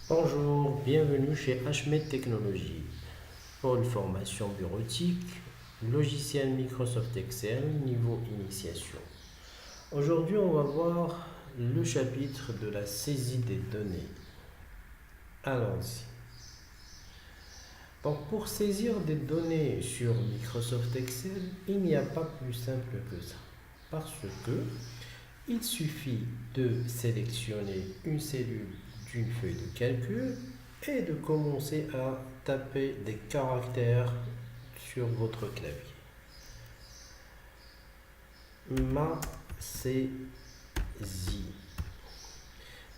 Bonjour, bienvenue chez HMED Technologies. Pôle formation bureautique, logiciel Microsoft Excel, niveau initiation. Aujourd'hui, on va voir le chapitre de la saisie des données. Allons-y. Donc, pour saisir des données sur Microsoft Excel, il n'y a pas plus simple que ça. Parce que il suffit de sélectionner une cellule d'une feuille de calcul et de commencer à taper des caractères sur votre clavier. Ma saisie.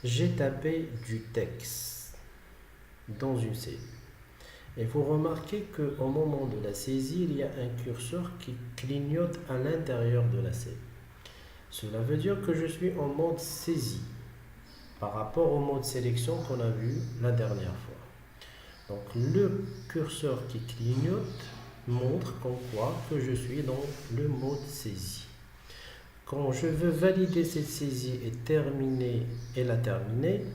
J'ai tapé du texte dans une cellule. Et vous remarquez qu'au moment de la saisie, il y a un curseur qui clignote à l'intérieur de la cellule. Cela veut dire que je suis en mode saisie par rapport au mode sélection qu'on a vu la dernière fois. Donc le curseur qui clignote montre qu'en quoi que je suis dans le mode saisie. Quand je veux valider cette saisie et la terminer,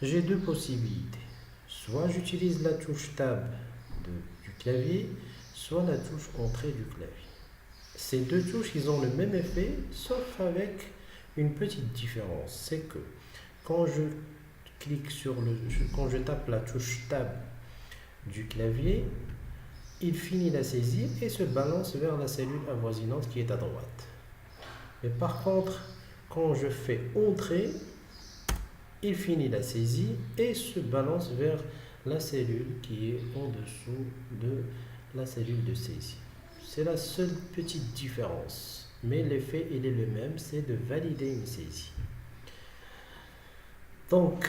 j'ai deux possibilités. Soit j'utilise la touche Tab du clavier, soit la touche Entrée du clavier. Ces deux touches, ils ont le même effet, sauf avec une petite différence. C'est que quand je quand je tape la touche Tab du clavier, il finit la saisie et se balance vers la cellule avoisinante qui est à droite. Mais par contre, quand je fais Entrée, il finit la saisie et se balance vers la cellule qui est en dessous de la cellule de saisie. C'est la seule petite différence. Mais l'effet, il est le même, c'est de valider une saisie. Donc,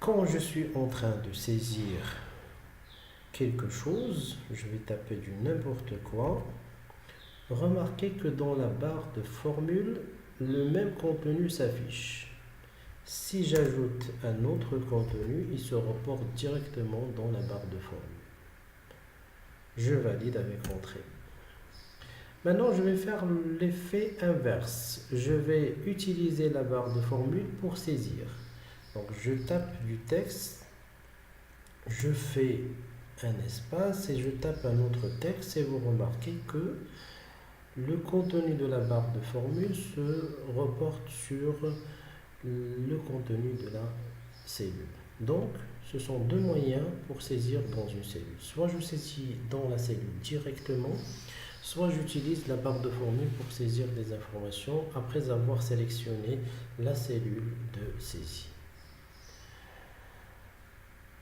quand je suis en train de saisir quelque chose, je vais taper du n'importe quoi. Remarquez que dans la barre de formule, le même contenu s'affiche. Si j'ajoute un autre contenu, il se reporte directement dans la barre de formule. Je valide avec Entrée. Maintenant, je vais faire l'effet inverse. Je vais utiliser la barre de formule pour saisir. Donc, je tape du texte, je fais un espace et je tape un autre texte et vous remarquez que le contenu de la barre de formule se reporte sur le contenu de la cellule. Donc, ce sont deux moyens pour saisir dans une cellule. Soit je saisis dans la cellule directement, soit j'utilise la barre de formule pour saisir des informations après avoir sélectionné la cellule de saisie.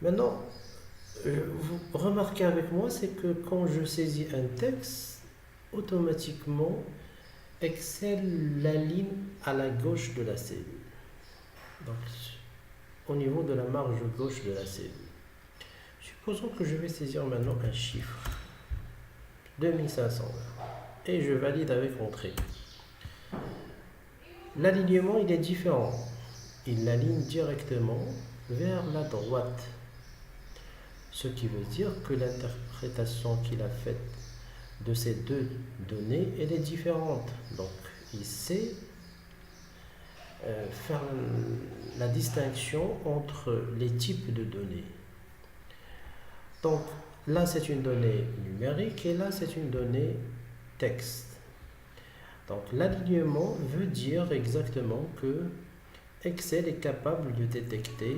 Maintenant, vous remarquez avec moi, c'est que quand je saisis un texte, automatiquement, Excel l'aligne à la gauche de la cellule. Donc, au niveau de la marge gauche de la cellule. Supposons que je vais saisir maintenant un chiffre. 2500. Et je valide avec Entrée. L'alignement, il est différent. Il l'aligne directement vers la droite. Ce qui veut dire que l'interprétation qu'il a faite de ces deux données, elle est différente. Donc, il sait faire la distinction entre les types de données. Donc, là, c'est une donnée numérique et là, c'est une donnée texte. Donc, l'alignement veut dire exactement que Excel est capable de détecter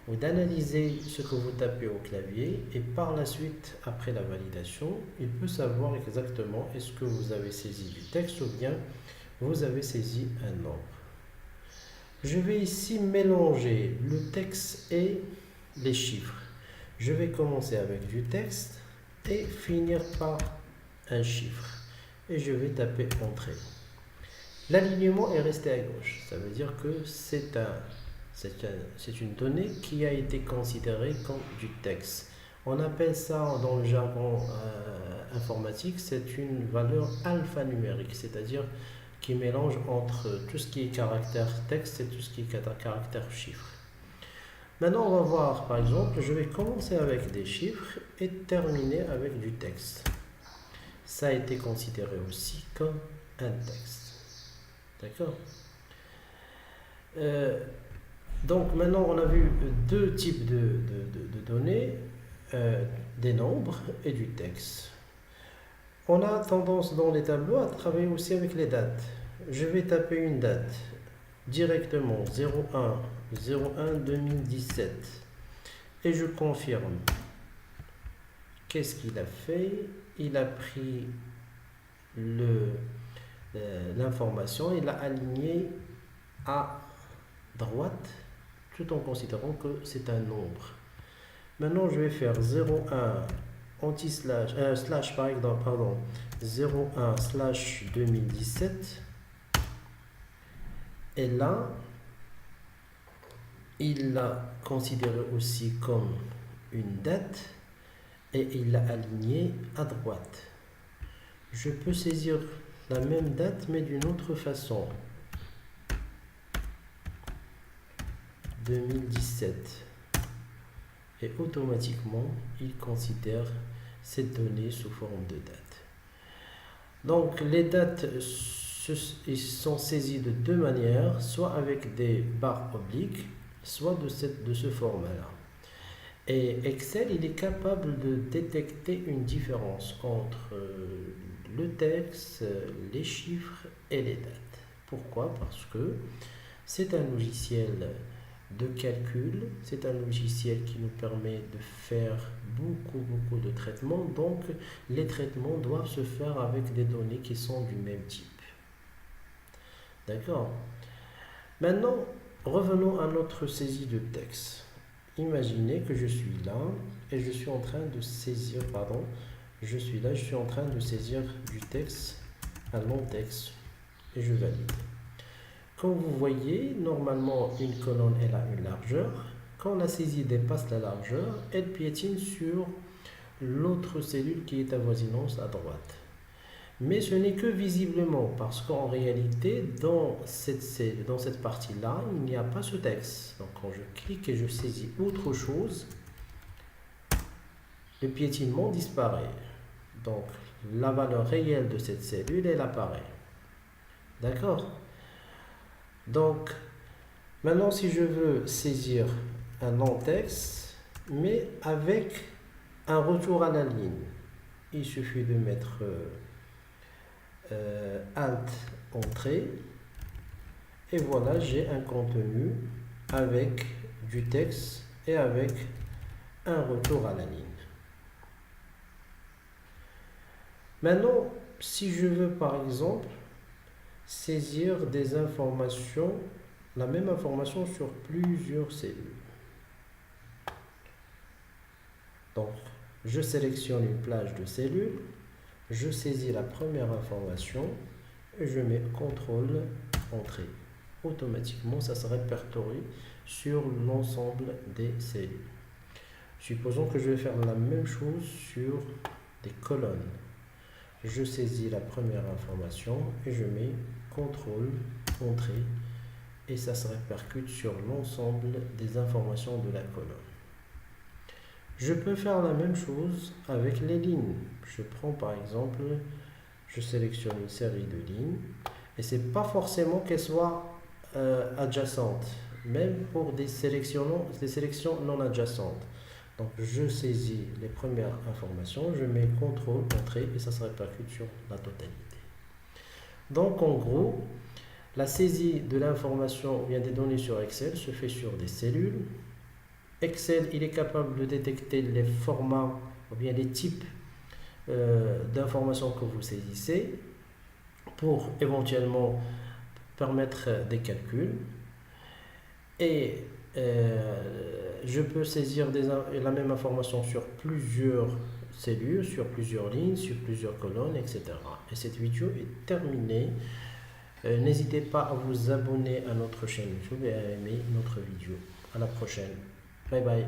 ou d'analyser ce que vous tapez au clavier et par la suite, après la validation, il peut savoir exactement est-ce que vous avez saisi du texte ou bien vous avez saisi un nombre. Je vais ici mélanger le texte et les chiffres. Je vais commencer avec du texte et finir par un chiffre. Et je vais taper Entrée. L'alignement est resté à gauche. Ça veut dire que c'est une donnée qui a été considérée comme du texte. On appelle ça dans le jargon informatique, c'est une valeur alphanumérique, c'est-à-dire qui mélange entre tout ce qui est caractère texte et tout ce qui est caractère chiffre. Maintenant, on va voir, par exemple, je vais commencer avec des chiffres et terminer avec du texte. Ça a été considéré aussi comme un texte. D'accord ? Donc maintenant, on a vu deux types de données, des nombres et du texte. On a tendance dans les tableaux à travailler aussi avec les dates. Je vais taper une date directement 01/01/2017 et je confirme. Qu'est-ce qu'il a fait? Il a pris l'information, il l'a alignée à droite tout en considérant que c'est un nombre. Maintenant, je vais faire 01 anti-slash, slash par exemple, pardon, 01/2017. Et là, il l'a considéré aussi comme une date et il l'a aligné à droite. Je peux saisir la même date mais d'une autre façon. 2017. Et automatiquement, il considère cette donnée sous forme de date. Donc, les dates ils sont saisies de deux manières, soit avec des barres obliques, soit de ce format-là. Et Excel, il est capable de détecter une différence entre le texte, les chiffres et les dates. Pourquoi? Parce que c'est un logiciel de calcul, c'est un logiciel qui nous permet de faire beaucoup de traitements. Donc, les traitements doivent se faire avec des données qui sont du même type. D'accord? Maintenant, revenons à notre saisie de texte. Imaginez que je suis là et je suis en train de saisir, je suis en train de saisir du texte, un long texte, et je valide. Comme vous voyez, normalement, une colonne, elle a une largeur. Quand la saisie dépasse la largeur, elle piétine sur l'autre cellule qui est avoisinante à droite. Mais ce n'est que visiblement, parce qu'en réalité, dans cette partie-là, il n'y a pas ce texte. Donc quand je clique et je saisis autre chose, le piétinement disparaît. Donc la valeur réelle de cette cellule, elle apparaît. D'accord? Donc, maintenant, si je veux saisir un long texte, mais avec un retour à la ligne, il suffit de mettre Alt, Entrée, et voilà, j'ai un contenu avec du texte et avec un retour à la ligne. Maintenant, si je veux par exemple saisir des informations, la même information sur plusieurs cellules. Donc, je sélectionne une plage de cellules, je saisis la première information et je mets CTRL Entrée. Automatiquement, ça se répertorie sur l'ensemble des cellules. Supposons que je vais faire la même chose sur des colonnes. Je saisis la première information et je mets CTRL Entrée et ça se répercute sur l'ensemble des informations de la colonne. Je peux faire la même chose avec les lignes. Je prends par exemple, je sélectionne une série de lignes et c'est pas forcément qu'elles soient adjacentes, même pour des sélections non adjacentes. Donc je saisis les premières informations, je mets CTRL Entrée et ça se répercute sur la totalité. Donc en gros, la saisie de l'information ou bien des données sur Excel se fait sur des cellules. Excel, il est capable de détecter les formats ou bien les types d'informations que vous saisissez pour éventuellement permettre des calculs. Et je peux saisir la même information sur plusieurs cellules, sur plusieurs lignes, sur plusieurs colonnes, etc. Et cette vidéo est terminée. N'hésitez pas à vous abonner à notre chaîne YouTube et à aimer notre vidéo. À la prochaine. Bye bye.